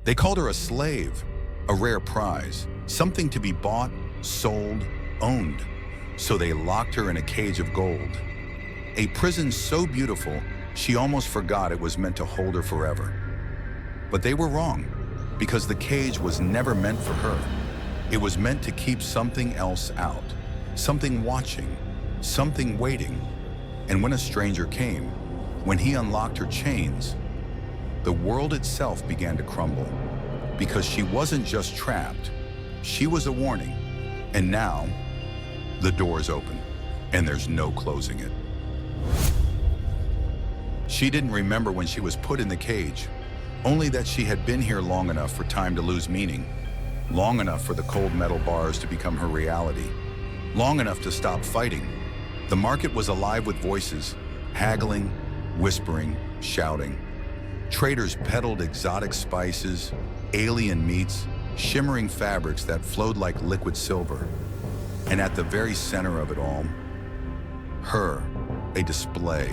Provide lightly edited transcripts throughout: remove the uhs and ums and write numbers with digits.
They called her a slave, a rare prize, something to be bought, sold, owned. So they locked her in a cage of gold. A prison so beautiful, she almost forgot it was meant to hold her forever. But they were wrong, because the cage was never meant for her. It was meant to keep something else out, something watching, something waiting. And when a stranger came, when he unlocked her chains, the world itself began to crumble, because she wasn't just trapped, she was a warning. And now, the door's open, and there's no closing it. She didn't remember when she was put in the cage, only that she had been here long enough for time to lose meaning, long enough for the cold metal bars to become her reality, long enough to stop fighting. The market was alive with voices, haggling, whispering, shouting. Traders peddled exotic spices, alien meats, shimmering fabrics that flowed like liquid silver. And at the very center of it all, her, a display,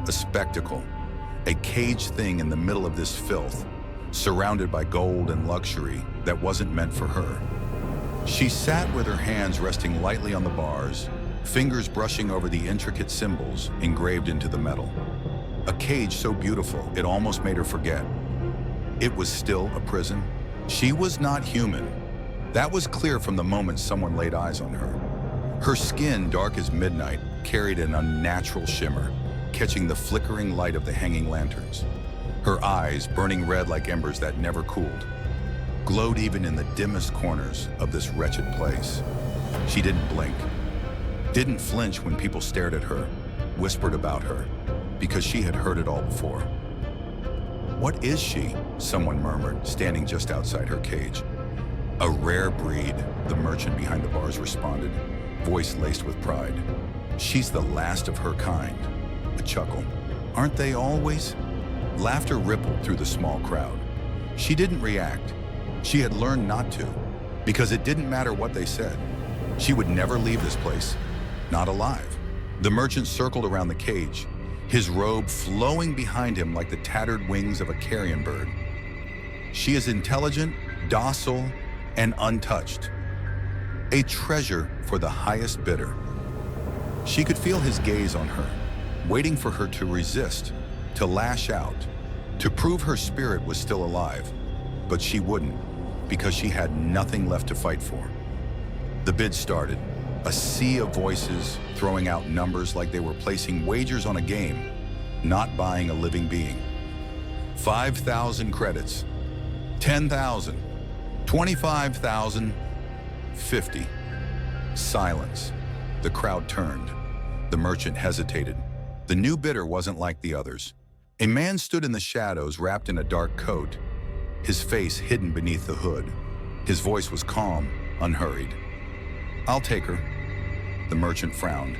a spectacle, a caged thing in the middle of this filth, surrounded by gold and luxury that wasn't meant for her. She sat with her hands resting lightly on the bars, fingers brushing over the intricate symbols engraved into the metal. A cage so beautiful, it almost made her forget. It was still a prison. She was not human. That was clear from the moment someone laid eyes on her. Her skin, dark as midnight, carried an unnatural shimmer, catching the flickering light of the hanging lanterns. Her eyes, burning red like embers that never cooled, glowed even in the dimmest corners of this wretched place. She didn't blink, didn't flinch when people stared at her, whispered about her, because she had heard it all before. "What is she?" someone murmured, standing just outside her cage. "A rare breed," the merchant behind the bars responded, voice laced with pride. "She's the last of her kind." A chuckle. "Aren't they always?" Laughter rippled through the small crowd. She didn't react. She had learned not to, because it didn't matter what they said. She would never leave this place, not alive. The merchant circled around the cage, his robe flowing behind him like the tattered wings of a carrion bird. "She is intelligent, docile, and untouched. A treasure for the highest bidder." She could feel his gaze on her, waiting for her to resist, to lash out, to prove her spirit was still alive. But she wouldn't, because she had nothing left to fight for. The bid started, a sea of voices throwing out numbers like they were placing wagers on a game, not buying a living being. 5,000 credits, 10,000, 25,000, 50. Silence. The crowd turned. The merchant hesitated. The new bidder wasn't like the others. A man stood in the shadows, wrapped in a dark coat, his face hidden beneath the hood. His voice was calm, unhurried. "I'll take her." The merchant frowned.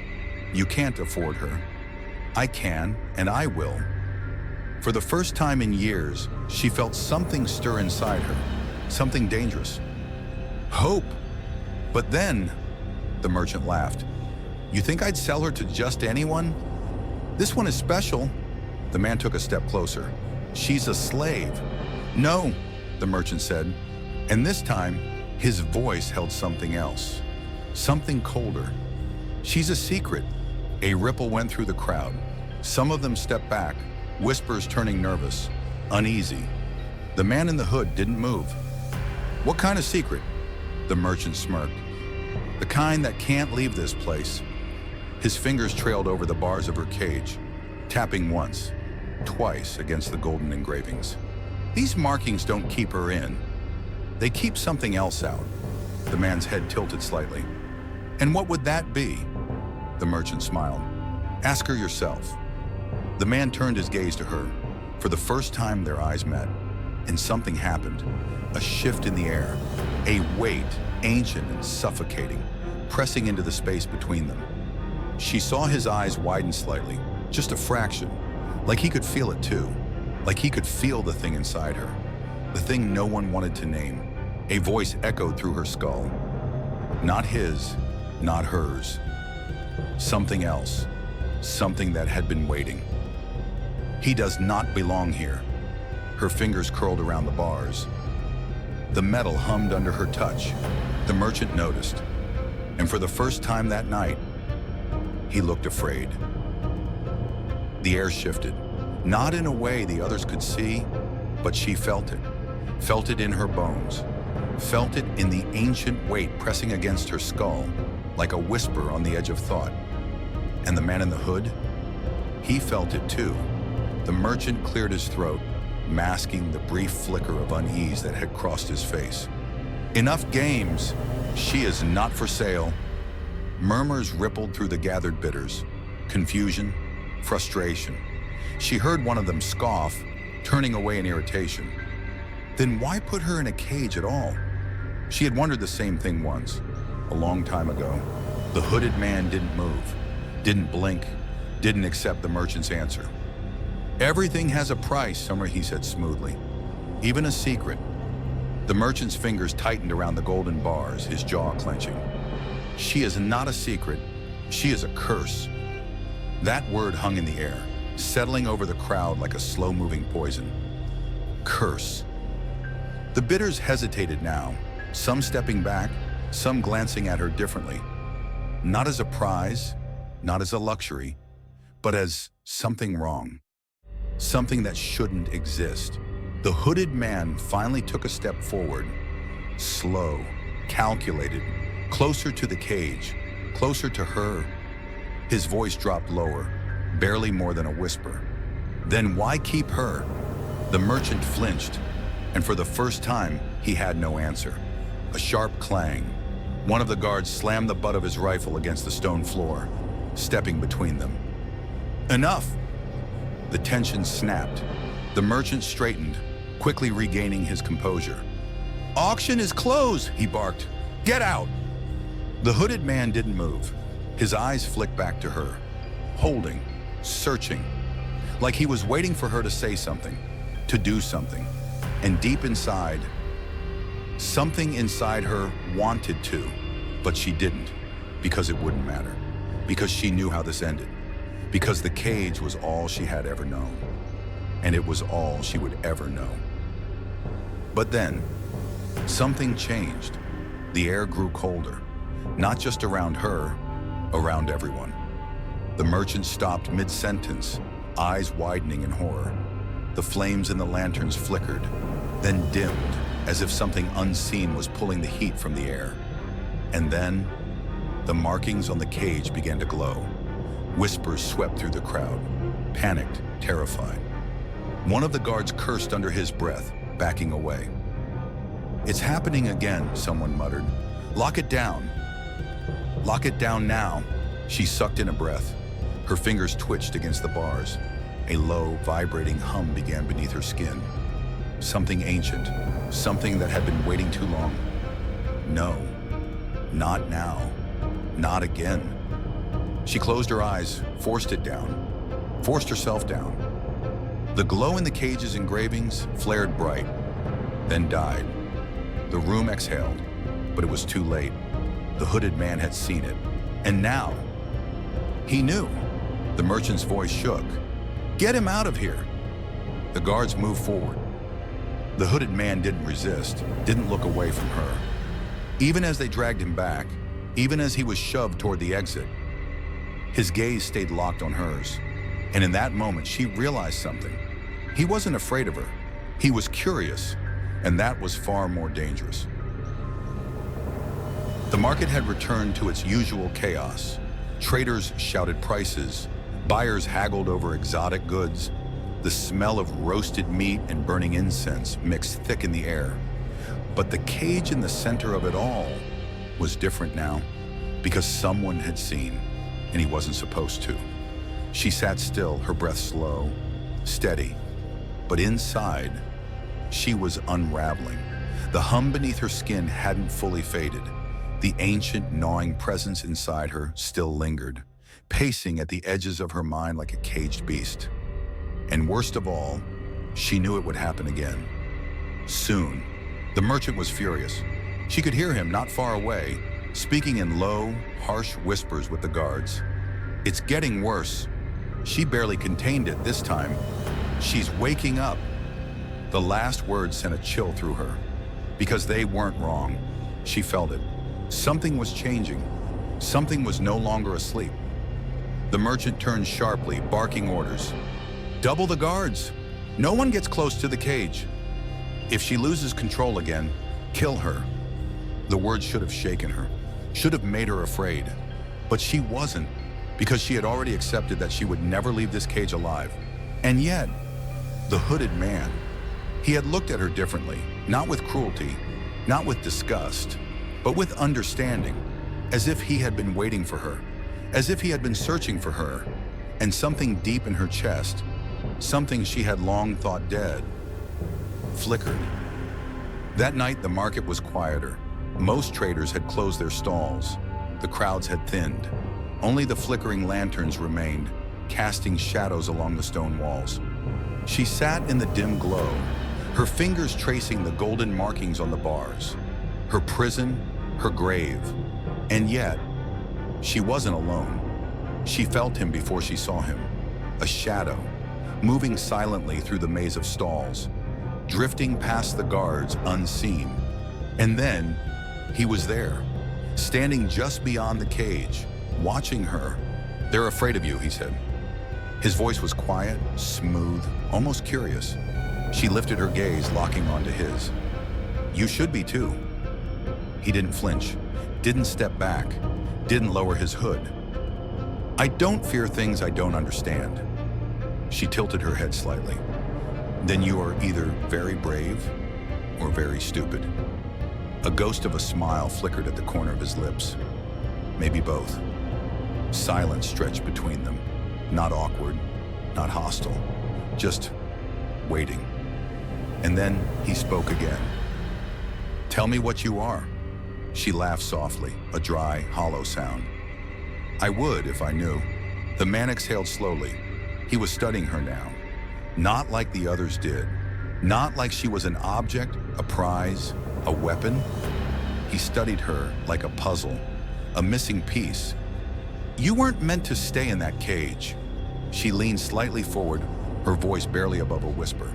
"You can't afford her." "I can, and I will." For the first time in years, she felt something stir inside her, something dangerous. Hope. But then, the merchant laughed. "You think I'd sell her to just anyone? This one is special." The man took a step closer. "She's a slave." "No," the merchant said, and this time, his voice held something else, something colder. "She's a secret." A ripple went through the crowd. Some of them stepped back, whispers turning nervous, uneasy. The man in the hood didn't move. "What kind of secret?" The merchant smirked. "The kind that can't leave this place." His fingers trailed over the bars of her cage, tapping once, twice against the golden engravings. "These markings don't keep her in. They keep something else out." The man's head tilted slightly. "And what would that be?" The merchant smiled. "Ask her yourself." The man turned his gaze to her. For the first time, their eyes met, and something happened. A shift in the air, a weight, ancient and suffocating, pressing into the space between them. She saw his eyes widen slightly, just a fraction, like he could feel it too, like he could feel the thing inside her, the thing no one wanted to name. A voice echoed through her skull. Not his, not hers. Something else, something that had been waiting. "He does not belong here." her fingers curled around the bars. The metal hummed under her touch. The merchant noticed, and for the first time that night, he looked afraid. The air shifted, not in a way the others could see, but she felt it in her bones, felt it in the ancient weight pressing against her skull, like a whisper on the edge of thought. And the man in the hood? He felt it too. The merchant cleared his throat, masking the brief flicker of unease that had crossed his face. Enough games. She is not for sale. Murmurs rippled through the gathered bidders. Confusion, frustration. She heard one of them scoff, turning away in irritation. Then why put her in a cage at all? She had wondered the same thing once, a long time ago. The hooded man didn't move, didn't blink, didn't accept the merchant's answer. Everything has a price, Summer, he said smoothly. Even a secret. The merchant's fingers tightened around the golden bars, his jaw clenching. She is not a secret. She is a curse. That word hung in the air, settling over the crowd like a slow-moving poison. Curse. The bidders hesitated now, some stepping back, some glancing at her differently. Not as a prize, not as a luxury, but as something wrong. Something that shouldn't exist. The hooded man finally took a step forward, slow, calculated, closer to the cage, closer to her. His voice dropped lower, barely more than a whisper. Then why keep her? The merchant flinched, and for the first time, he had no answer. A sharp clang. One of the guards slammed the butt of his rifle against the stone floor, stepping between them. Enough! The tension snapped. The merchant straightened, quickly regaining his composure. Auction is closed, he barked. Get out! The hooded man didn't move. His eyes flicked back to her, holding, searching, like he was waiting for her to say something, to do something. And deep inside, something inside her wanted to, but she didn't, because it wouldn't matter, because she knew how this ended, because the cage was all she had ever known, and it was all she would ever know. But then, something changed. The air grew colder, not just around her, around everyone. The merchant stopped mid-sentence, eyes widening in horror. The flames in the lanterns flickered, then dimmed, as if something unseen was pulling the heat from the air. And then, the markings on the cage began to glow. Whispers swept through the crowd, panicked, terrified. One of the guards cursed under his breath, backing away. It's happening again, someone muttered. Lock it down. Lock it down now. She sucked in a breath. Her fingers twitched against the bars. A low, vibrating hum began beneath her skin. Something ancient, something that had been waiting too long. No, not now, not again. She closed her eyes, forced it down, forced herself down. The glow in the cage's engravings flared bright, then died. The room exhaled, but it was too late. The hooded man had seen it, and now, he knew. The merchant's voice shook. Get him out of here. The guards moved forward. The hooded man didn't resist, didn't look away from her. Even as they dragged him back, even as he was shoved toward the exit, his gaze stayed locked on hers. And in that moment, she realized something. He wasn't afraid of her. He was curious, and that was far more dangerous. The market had returned to its usual chaos. Traders shouted prices. Buyers haggled over exotic goods. The smell of roasted meat and burning incense mixed thick in the air. But the cage in the center of it all was different now, because someone had seen, and he wasn't supposed to. She sat still, her breath slow, steady. But inside, she was unraveling. The hum beneath her skin hadn't fully faded. The ancient, gnawing presence inside her still lingered, pacing at the edges of her mind like a caged beast. And worst of all, she knew it would happen again. Soon. The merchant was furious. She could hear him not far away, speaking in low, harsh whispers with the guards. It's getting worse. She barely contained it this time. She's waking up. The last words sent a chill through her. Because they weren't wrong. She felt it. Something was changing. Something was no longer asleep. The merchant turned sharply, barking orders. Double the guards. No one gets close to the cage. If she loses control again, kill her. The words should have shaken her, should have made her afraid. But she wasn't, because she had already accepted that she would never leave this cage alive. And yet, the hooded man, he had looked at her differently, not with cruelty, not with disgust, but with understanding, as if he had been waiting for her, as if he had been searching for her, and something deep in her chest, something she had long thought dead, flickered. That night, the market was quieter. Most traders had closed their stalls. The crowds had thinned. Only the flickering lanterns remained, casting shadows along the stone walls. She sat in the dim glow, her fingers tracing the golden markings on the bars, her prison, her grave. And yet, she wasn't alone. She felt him before she saw him, a shadow, moving silently through the maze of stalls, drifting past the guards unseen. And then, he was there, standing just beyond the cage, watching her. "They're afraid of you," he said. His voice was quiet, smooth, almost curious. She lifted her gaze, locking onto his. "You should be too." He didn't flinch, didn't step back, didn't lower his hood. "I don't fear things I don't understand." She tilted her head slightly. "Then you are either very brave or very stupid." A ghost of a smile flickered at the corner of his lips. Maybe both. Silence stretched between them. Not awkward, not hostile, just waiting. And then he spoke again. "Tell me what you are." She laughed softly, a dry, hollow sound. "I would if I knew." The man exhaled slowly. He was studying her now. Not like the others did. Not like she was an object, a prize, a weapon. He studied her like a puzzle, a missing piece. "You weren't meant to stay in that cage." She leaned slightly forward, her voice barely above a whisper.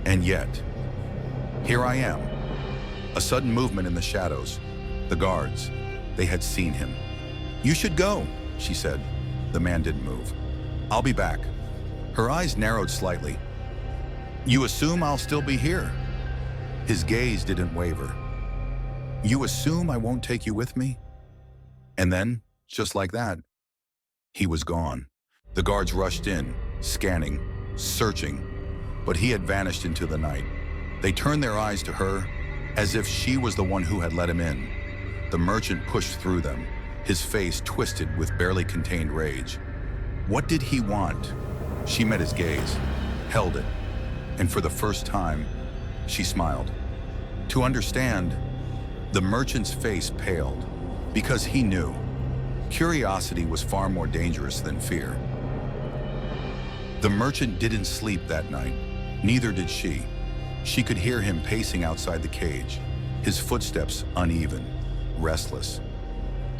"And yet, here I am." A sudden movement in the shadows. The guards, they had seen him. "You should go," she said. The man didn't move. "I'll be back." Her eyes narrowed slightly. "You assume I'll still be here?" His gaze didn't waver. "You assume I won't take you with me?" And then, just like that, he was gone. The guards rushed in, scanning, searching, but he had vanished into the night. They turned their eyes to her, as if she was the one who had let him in. The merchant pushed through them, his face twisted with barely contained rage. What did he want? She met his gaze, held it, and for the first time, she smiled. To understand, the merchant's face paled, because he knew. Curiosity was far more dangerous than fear. The merchant didn't sleep that night, neither did she. She could hear him pacing outside the cage, his footsteps uneven, restless.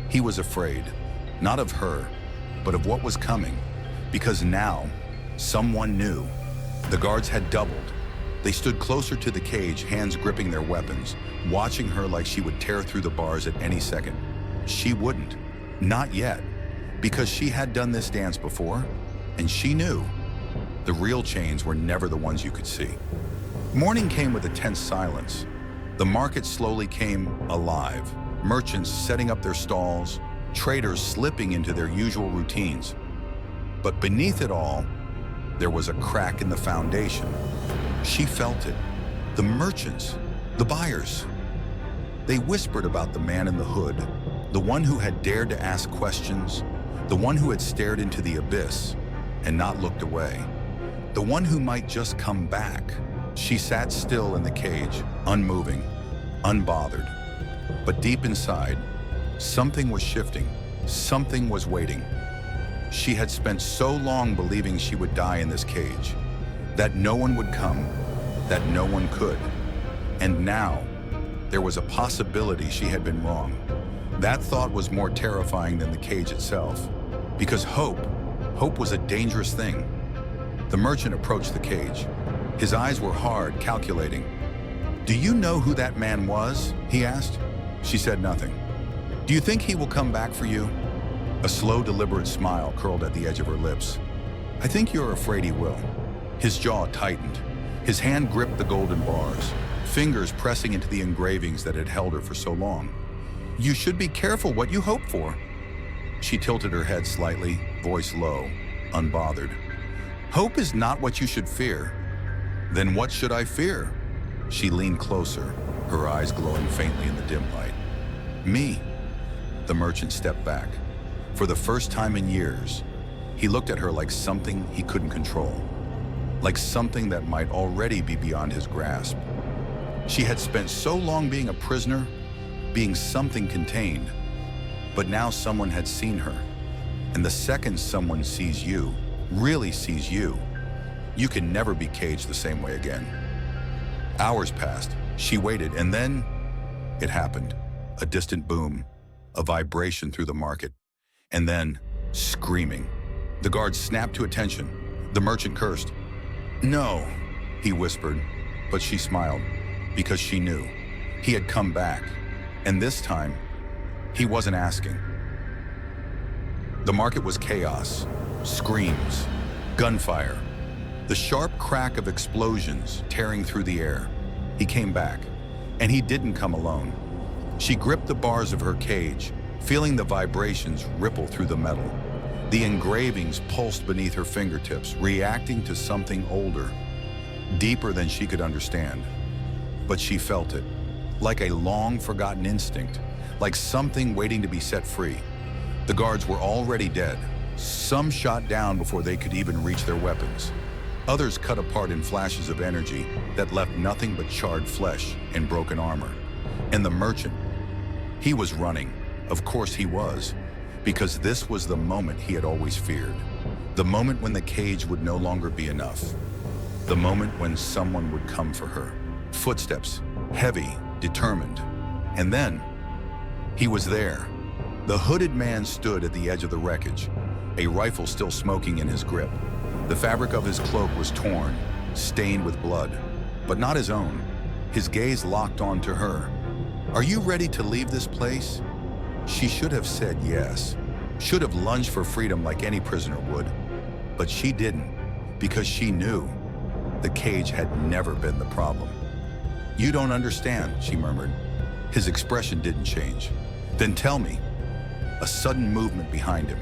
He was afraid, not of her, but of what was coming, because now, someone knew. The guards had doubled. They stood closer to the cage, hands gripping their weapons, watching her like she would tear through the bars at any second. She wouldn't. Not yet, because she had done this dance before, and she knew. The real chains were never the ones you could see. Morning came with a tense silence. The market slowly came alive, merchants setting up their stalls, traders slipping into their usual routines. But beneath it all, there was a crack in the foundation. She felt it. The merchants, the buyers. They whispered about the man in the hood, the one who had dared to ask questions, the one who had stared into the abyss and not looked away, the one who might just come back. She sat still in the cage, unmoving, unbothered. But deep inside, something was shifting, something was waiting. She had spent so long believing she would die in this cage, that no one would come, that no one could. And now, there was a possibility she had been wrong. That thought was more terrifying than the cage itself, because hope was a dangerous thing. The merchant approached the cage. His eyes were hard, calculating. "Do you know who that man was?" he asked. She said nothing. "Do you think he will come back for you?" A slow, deliberate smile curled at the edge of her lips. "I think you're afraid he will." His jaw tightened. His hand gripped the golden bars, fingers pressing into the engravings that had held her for so long. "You should be careful what you hope for." She tilted her head slightly, voice low, unbothered. "Hope is not what you should fear." "Then what should I fear?" She leaned closer, her eyes glowing faintly in the dim light. "Me." The merchant stepped back. For the first time in years, he looked at her like something he couldn't control, like something that might already be beyond his grasp. She had spent so long being a prisoner, being something contained, but now someone had seen her. And the second someone sees you, really sees you, you can never be caged the same way again. Hours passed, she waited, and then it happened. A distant boom, a vibration through the market, and then screaming. The guards snapped to attention. The merchant cursed. "No," he whispered, but she smiled, because she knew. He had come back, and this time, he wasn't asking. The market was chaos, screams, gunfire, the sharp crack of explosions tearing through the air. He came back, and he didn't come alone. She gripped the bars of her cage, feeling the vibrations ripple through the metal. The engravings pulsed beneath her fingertips, reacting to something older, deeper than she could understand. But she felt it, like a long-forgotten instinct, like something waiting to be set free. The guards were already dead, some shot down before they could even reach their weapons. Others cut apart in flashes of energy that left nothing but charred flesh and broken armor. And the merchant, he was running. Of course he was, because this was the moment he had always feared. The moment when the cage would no longer be enough. The moment when someone would come for her. Footsteps, heavy, determined. And then, he was there. The hooded man stood at the edge of the wreckage, a rifle still smoking in his grip. The fabric of his cloak was torn, stained with blood, but not his own. His gaze locked onto her. "Are you ready to leave this place?" She should have said yes, should have lunged for freedom like any prisoner would, but she didn't, because she knew the cage had never been the problem. "You don't understand," she murmured. His expression didn't change. "Then tell me." A sudden movement behind him.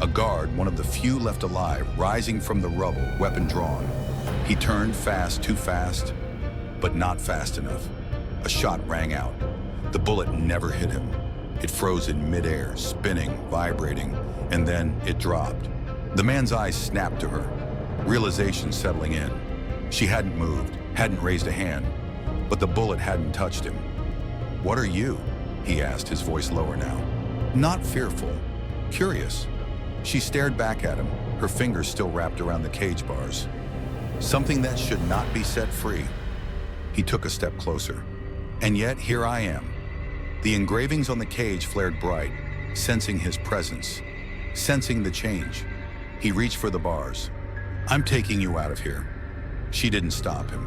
A guard, one of the few left alive, rising from the rubble, weapon drawn. He turned fast, too fast, but not fast enough. A shot rang out. The bullet never hit him. It froze in midair, spinning, vibrating, and then it dropped. The man's eyes snapped to her, realization settling in. She hadn't moved, hadn't raised a hand, but the bullet hadn't touched him. "What are you?" he asked, his voice lower now. Not fearful, curious. She stared back at him, her fingers still wrapped around the cage bars. "Something that should not be set free." He took a step closer. "And yet here I am." The engravings on the cage flared bright, sensing his presence, sensing the change. He reached for the bars. "I'm taking you out of here." She didn't stop him,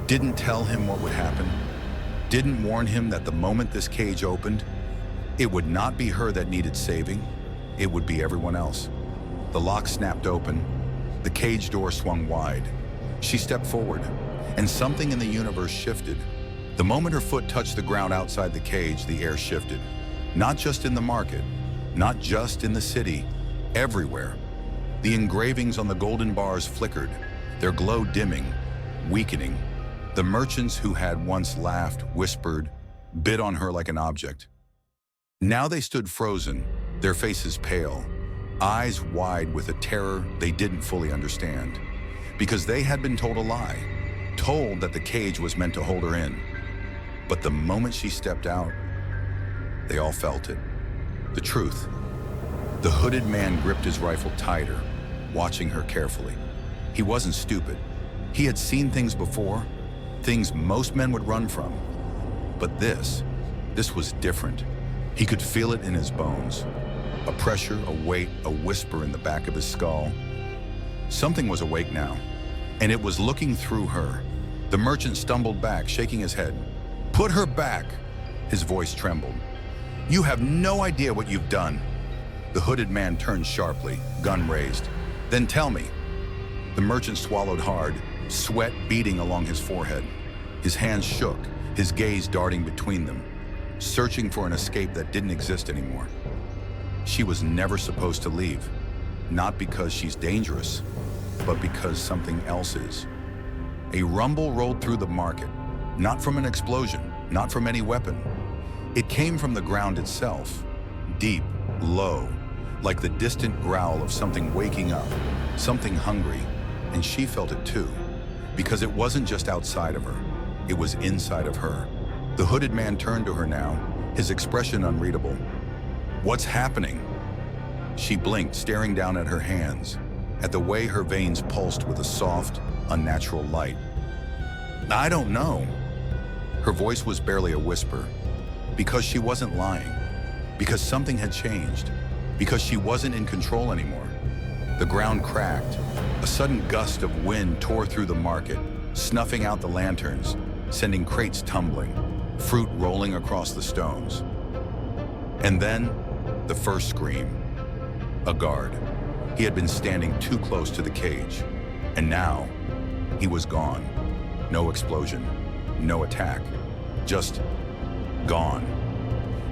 didn't tell him what would happen, didn't warn him that the moment this cage opened, it would not be her that needed saving, it would be everyone else. The lock snapped open, the cage door swung wide. She stepped forward, and something in the universe shifted. The moment her foot touched the ground outside the cage, the air shifted. Not just in the market, not just in the city, everywhere. The engravings on the golden bars flickered, their glow dimming, weakening. The merchants who had once laughed, whispered, bid on her like an object. Now they stood frozen, their faces pale, eyes wide with a terror they didn't fully understand. Because they had been told a lie, told that the cage was meant to hold her in. But the moment she stepped out, they all felt it. The truth. The hooded man gripped his rifle tighter, watching her carefully. He wasn't stupid. He had seen things before, things most men would run from. But this was different. He could feel it in his bones. A pressure, a weight, a whisper in the back of his skull. Something was awake now. and it was looking through her. The merchant stumbled back, shaking his head. "Put her back!" His voice trembled. "You have no idea what you've done." The hooded man turned sharply, gun raised. "Then tell me." The merchant swallowed hard, sweat beading along his forehead. His hands shook, his gaze darting between them, searching for an escape that didn't exist anymore. She was never supposed to leave, not because she's dangerous, but because something else is. A rumble rolled through the market, not from an explosion, not from any weapon. It came from the ground itself, deep, low, like the distant growl of something waking up, something hungry, and she felt it too, because it wasn't just outside of her, it was inside of her. The hooded man turned to her now, his expression unreadable. "What's happening?" She blinked, staring down at her hands, at the way her veins pulsed with a soft, unnatural light. "I don't know." Her voice was barely a whisper, because she wasn't lying, because something had changed, because she wasn't in control anymore. The ground cracked. A sudden gust of wind tore through the market, snuffing out the lanterns, sending crates tumbling, fruit rolling across the stones. And then, the first scream. A guard. He had been standing too close to the cage, and now he was gone. No explosion, no attack, just gone.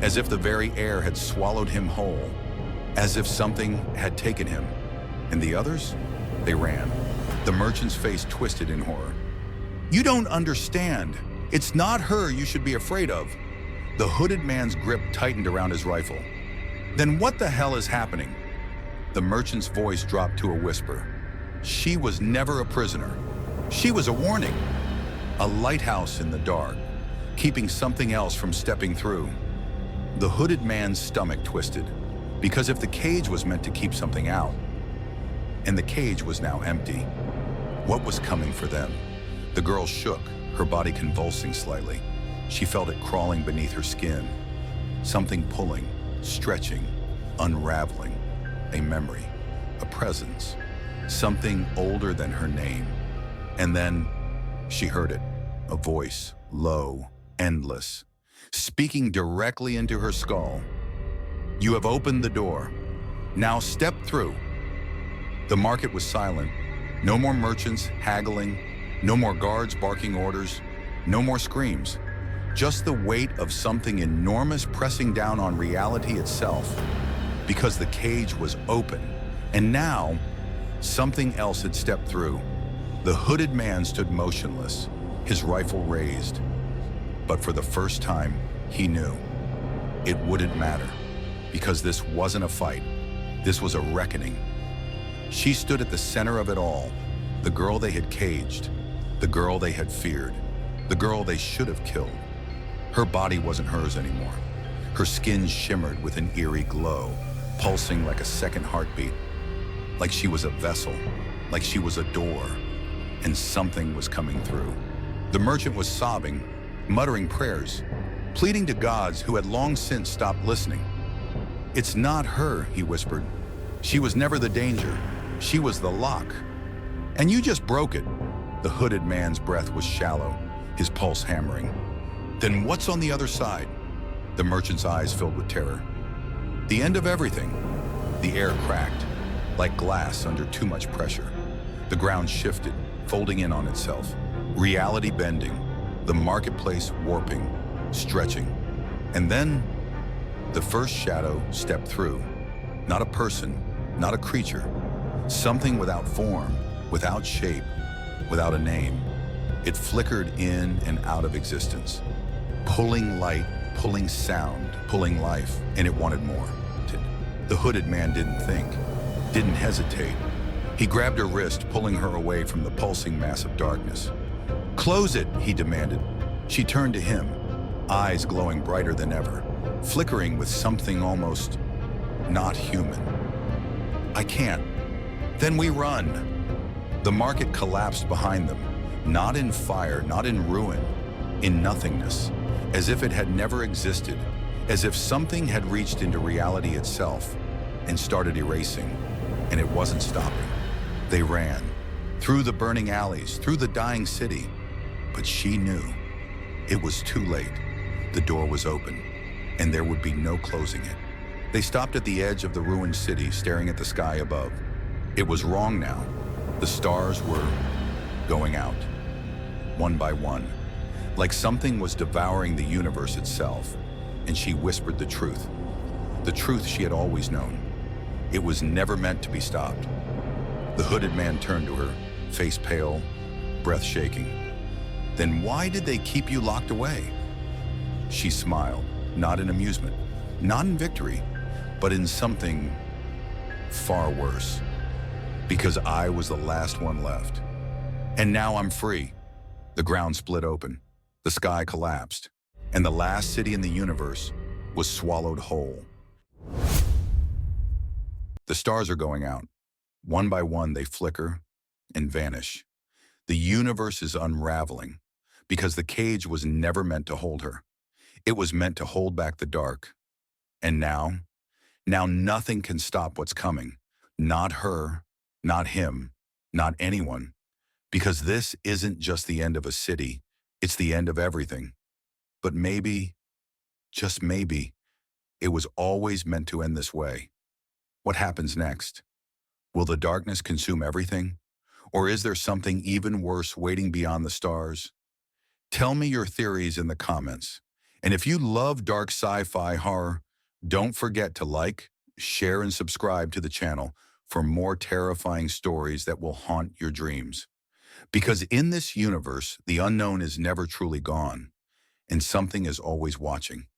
As if the very air had swallowed him whole, as if something had taken him. And the others? They ran. The merchant's face twisted in horror. "You don't understand. It's not her you should be afraid of." The hooded man's grip tightened around his rifle. "Then what the hell is happening?" The merchant's voice dropped to a whisper. She was never a prisoner. She was a warning. A lighthouse in the dark, keeping something else from stepping through. The hooded man's stomach twisted, because if the cage was meant to keep something out, and the cage was now empty, what was coming for them? The girl shook, her body convulsing slightly. She felt it crawling beneath her skin. Something pulling, stretching, unraveling. A memory, a presence, something older than her name. And then she heard it, a voice, low, endless, speaking directly into her skull. "You have opened the door. Now step through." The market was silent. No more merchants haggling, no more guards barking orders, no more screams. Just the weight of something enormous pressing down on reality itself, because the cage was open, and now something else had stepped through. The hooded man stood motionless, his rifle raised. But for the first time, he knew. It wouldn't matter, because this wasn't a fight. This was a reckoning. She stood at the center of it all, the girl they had caged, the girl they had feared, the girl they should have killed. Her body wasn't hers anymore. Her skin shimmered with an eerie glow, pulsing like a second heartbeat, like she was a vessel, like she was a door, and something was coming through. The merchant was sobbing, muttering prayers, pleading to gods who had long since stopped listening. "It's not her," he whispered. "She was never the danger. She was the lock. And you just broke it." The hooded man's breath was shallow, his pulse hammering. "Then what's on the other side?" The merchant's eyes filled with terror. "The end of everything." The air cracked, like glass under too much pressure. The ground shifted, folding in on itself. Reality bending, the marketplace warping, stretching. And then, the first shadow stepped through. Not a person, not a creature. Something without form, without shape, without a name. It flickered in and out of existence, pulling light, pulling sound, pulling life, and it wanted more. The hooded man didn't think, didn't hesitate. He grabbed her wrist, pulling her away from the pulsing mass of darkness. "Close it," he demanded. She turned to him, eyes glowing brighter than ever, flickering with something almost not human. "I can't." "Then we run." The market collapsed behind them, not in fire, not in ruin, in nothingness, as if it had never existed, as if something had reached into reality itself and started erasing, and it wasn't stopping. They ran, through the burning alleys, through the dying city. But she knew it was too late. The door was open, and there would be no closing it. They stopped at the edge of the ruined city, staring at the sky above. It was wrong now. The stars were going out, one by one, like something was devouring the universe itself, and she whispered the truth she had always known. It was never meant to be stopped. The hooded man turned to her, face pale, breath shaking. Then why did they keep you locked away? She smiled, not in amusement, not in victory, but in something far worse. Because I was the last one left. And now I'm free. The ground split open, the sky collapsed, and the last city in the universe was swallowed whole. The stars are going out. One by one, they flicker and vanish. The universe is unraveling because the cage was never meant to hold her. It was meant to hold back the dark. And now nothing can stop what's coming. Not her, not him, not anyone. Because this isn't just the end of a city, it's the end of everything. But maybe, just maybe, it was always meant to end this way. What happens next? Will the darkness consume everything? Or is there something even worse waiting beyond the stars? Tell me your theories in the comments. And if you love dark sci-fi horror, don't forget to like, share, and subscribe to the channel for more terrifying stories that will haunt your dreams. Because in this universe, the unknown is never truly gone, and something is always watching.